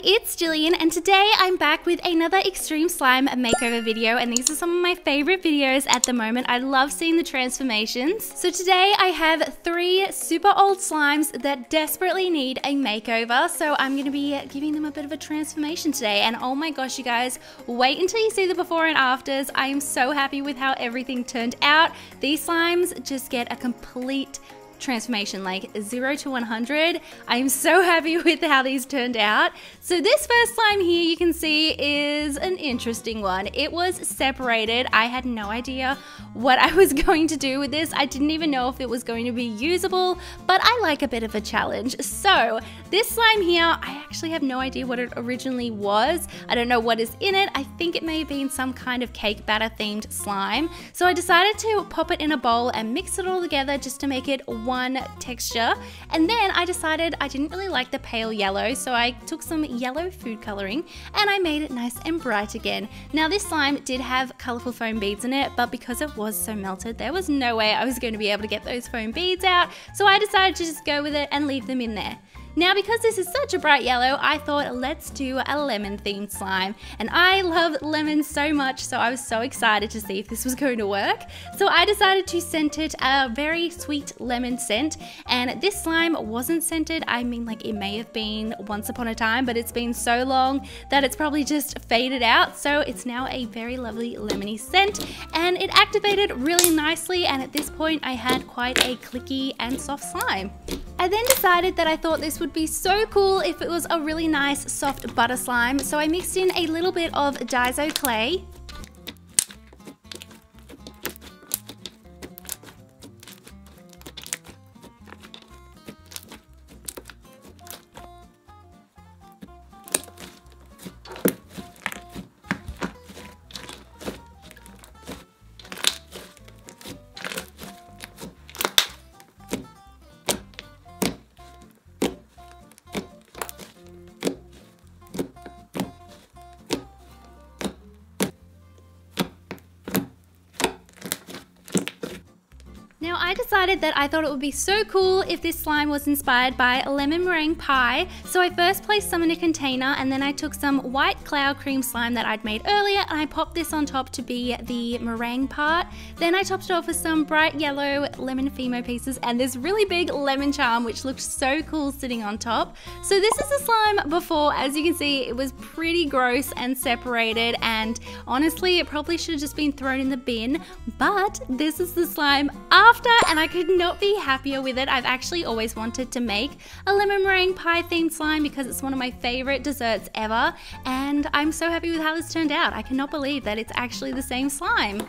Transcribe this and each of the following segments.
it's Gillian, and today I'm back with another extreme slime makeover video, and these are some of my favorite videos at the moment. I love seeing the transformations. So today I have 3 super old slimes that desperately need a makeover, so I'm going to be giving them a bit of a transformation today. And oh my gosh, you guys, wait until you see the before and afters. I am so happy with how everything turned out. These slimes just get a complete transformation, like 0 to 100. I'm so happy with how these turned out. So this first slime here you can see is an interesting one. It was separated. I had no idea what I was going to do with this. I didn't even know if it was going to be usable, but I like a bit of a challenge. So this slime here, I actually have no idea what it originally was. I don't know what is in it. I think it may have been some kind of cake batter themed slime. So I decided to pop it in a bowl and mix it all together just to make it one texture. And then I decided I didn't really like the pale yellow, so I took some yellow food coloring and I made it nice and bright again. Now this slime did have colorful foam beads in it, but because it was so melted, there was no way I was going to be able to get those foam beads out, so I decided to just go with it and leave them in there. Now because this is such a bright yellow, I thought let's do a lemon themed slime, and I love lemons so much, so I was so excited to see if this was going to work. So I decided to scent it a very sweet lemon scent, and this slime wasn't scented. I mean, like, it may have been once upon a time, but it's been so long that it's probably just faded out, so it's now a very lovely lemony scent, and it activated really nicely, and at this point I had quite a clicky and soft slime. I then decided that I thought this would be so cool if it was a really nice soft butter slime, so I mixed in a little bit of Daiso clay, Now I decided that I thought it would be so cool if this slime was inspired by a lemon meringue pie, so I first placed some in a container and then I took some white cloud cream slime that I'd made earlier and I popped this on top to be the meringue part. Then I topped it off with some bright yellow lemon Fimo pieces and this really big lemon charm which looked so cool sitting on top. So this is the slime before. As you can see, it was pretty gross and separated, and honestly it probably should have just been thrown in the bin, but this is the slime after, and I could not be happier with it. I've actually always wanted to make a lemon meringue pie themed slime because it's one of my favorite desserts ever, and I'm so happy with how this turned out. I cannot believe that it's actually the same slime.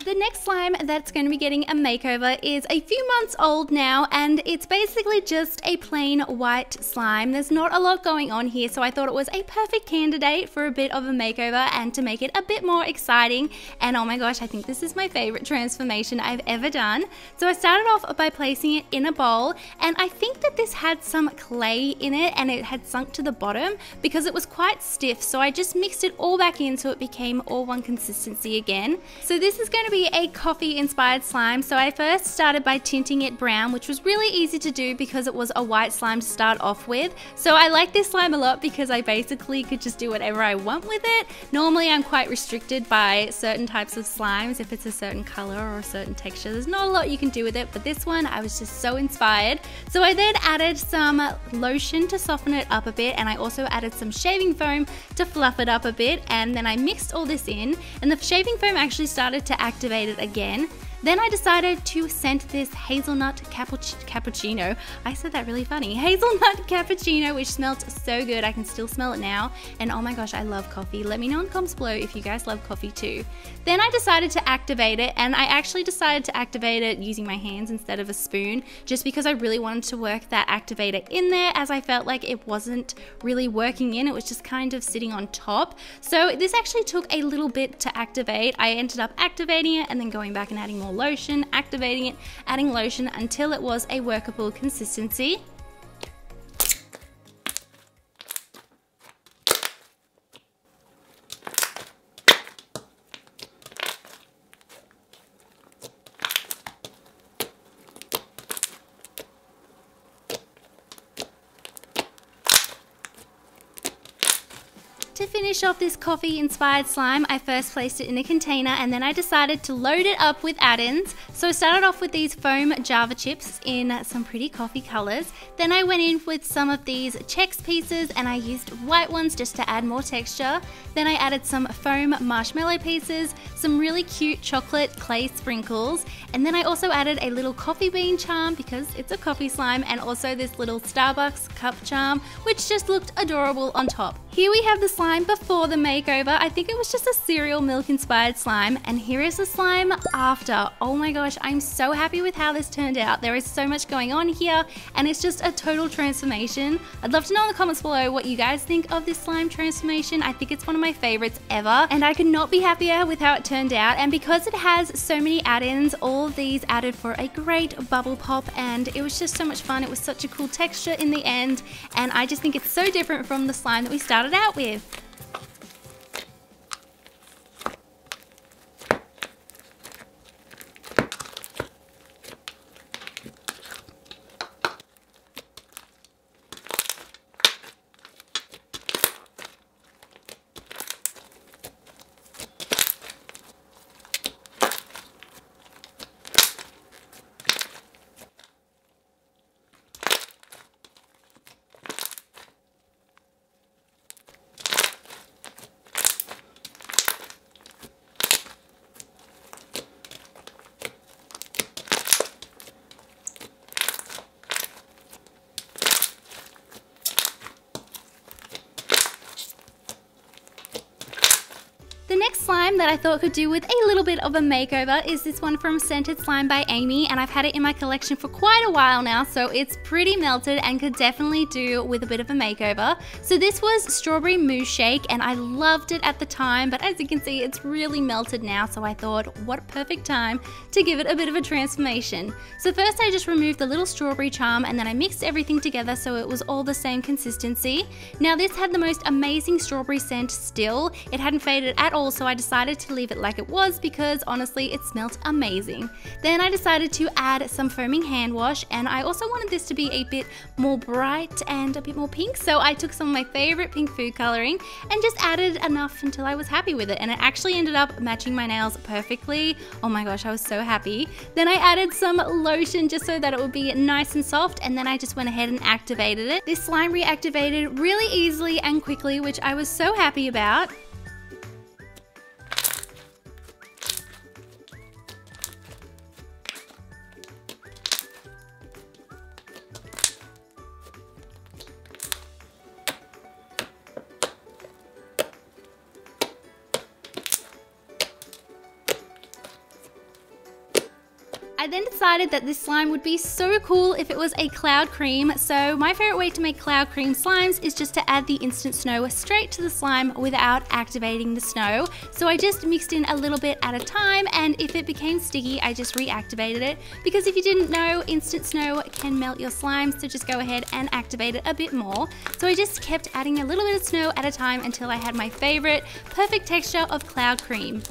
The next slime that's going to be getting a makeover is a few months old now, and it's basically just a plain white slime. There's not a lot going on here, so I thought it was a perfect candidate for a bit of a makeover and to make it a bit more exciting. And oh my gosh, I think this is my favorite transformation I've ever done. So I started off by placing it in a bowl, and I think that this had some clay in it and it had sunk to the bottom because it was quite stiff, so I just mixed it all back in so it became all one consistency again. So this is going to be a coffee inspired slime, so I first started by tinting it brown, which was really easy to do because it was a white slime to start off with. So I like this slime a lot because I basically could just do whatever I want with it. Normally I'm quite restricted by certain types of slimes. If it's a certain color or a certain texture, there's not a lot you can do with it, but this one I was just so inspired. So I then added some lotion to soften it up a bit, and I also added some shaving foam to fluff it up a bit, and then I mixed all this in, and the shaving foam actually started to activate it again. Then I decided to scent this hazelnut cappuccino. I said that really funny. Hazelnut cappuccino, which smelled so good. I can still smell it now. And oh my gosh, I love coffee. Let me know in the comments below if you guys love coffee too. Then I decided to activate it, and I actually decided to activate it using my hands instead of a spoon, just because I really wanted to work that activator in there, as I felt like it wasn't really working in. It was just kind of sitting on top. So this actually took a little bit to activate. I ended up activating it and then going back and adding more lotion, activating it, adding lotion until it was a workable consistency. To finish off this coffee inspired slime, I first placed it in a container and then I decided to load it up with add-ins. So I started off with these foam Java chips in some pretty coffee colors. Then I went in with some of these Chex pieces and I used white ones just to add more texture. Then I added some foam marshmallow pieces, some really cute chocolate clay sprinkles, and then I also added a little coffee bean charm because it's a coffee slime, and also this little Starbucks cup charm, which just looked adorable on top. Here we have the slime before the makeover. I think it was just a cereal milk inspired slime, and here is the slime after. Oh my gosh, I'm so happy with how this turned out. There is so much going on here and it's just a total transformation. I'd love to know in the comments below what you guys think of this slime transformation. I think it's one of my favorites ever, and I could not be happier with how it turned out. And because it has so many add-ins, all of these added for a great bubble pop, and it was just so much fun. It was such a cool texture in the end, and I just think it's so different from the slime that we started out with. The next slime that I thought could do with a little bit of a makeover is this one from Scented Slime by Amy, and I've had it in my collection for quite a while now, so it's pretty melted and could definitely do with a bit of a makeover. So this was Strawberry Mousse Shake, and I loved it at the time, but as you can see, it's really melted now, so I thought, what a perfect time to give it a bit of a transformation. So first I just removed the little strawberry charm, and then I mixed everything together so it was all the same consistency. Now this had the most amazing strawberry scent still. It hadn't faded at all, so I decided to leave it like it was because honestly it smelled amazing. Then I decided to add some foaming hand wash, and I also wanted this to be a bit more bright and a bit more pink, so I took some of my favorite pink food coloring and just added enough until I was happy with it, and it actually ended up matching my nails perfectly. Oh my gosh, I was so happy. Then I added some lotion just so that it would be nice and soft, and then I just went ahead and activated it. This slime reactivated really easily and quickly, which I was so happy about. I then decided that this slime would be so cool if it was a cloud cream, so my favorite way to make cloud cream slimes is just to add the instant snow straight to the slime without activating the snow. So I just mixed in a little bit at a time, and if it became sticky, I just reactivated it, because if you didn't know, instant snow can melt your slime, so just go ahead and activate it a bit more. So I just kept adding a little bit of snow at a time until I had my favorite perfect texture of cloud cream.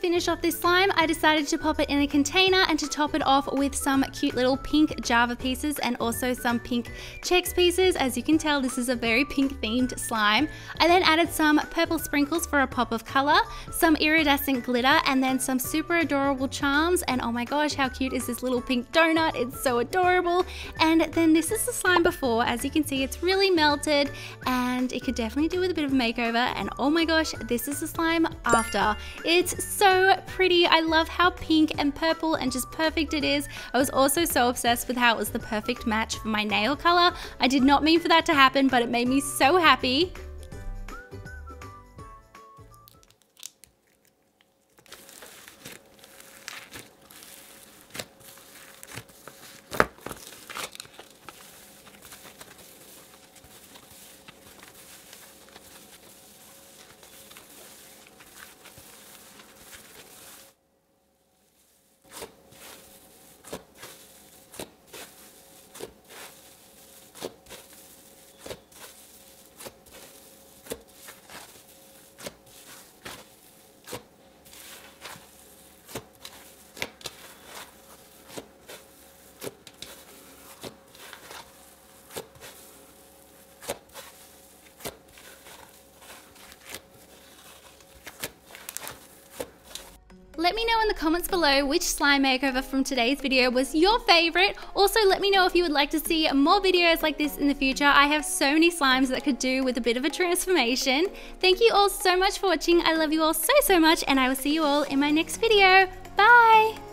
finish off this slime, I decided to pop it in a container and to top it off with some cute little pink Java pieces and also some pink Chex pieces. As you can tell, this is a very pink themed slime. I then added some purple sprinkles for a pop of color, some iridescent glitter, and then some super adorable charms. And oh my gosh, how cute is this little pink donut? It's so adorable. And then this is the slime before. As you can see, it's really melted and it could definitely do with a bit of a makeover. And oh my gosh, this is the slime after. It's so pretty. I love how pink and purple and just perfect it is. I was also so obsessed with how it was the perfect match for my nail color. I did not mean for that to happen, but it made me so happy. Let me know in the comments below which slime makeover from today's video was your favorite. Also, let me know if you would like to see more videos like this in the future. I have so many slimes that could do with a bit of a transformation. Thank you all so much for watching. I love you all so much, and I will see you all in my next video. Bye!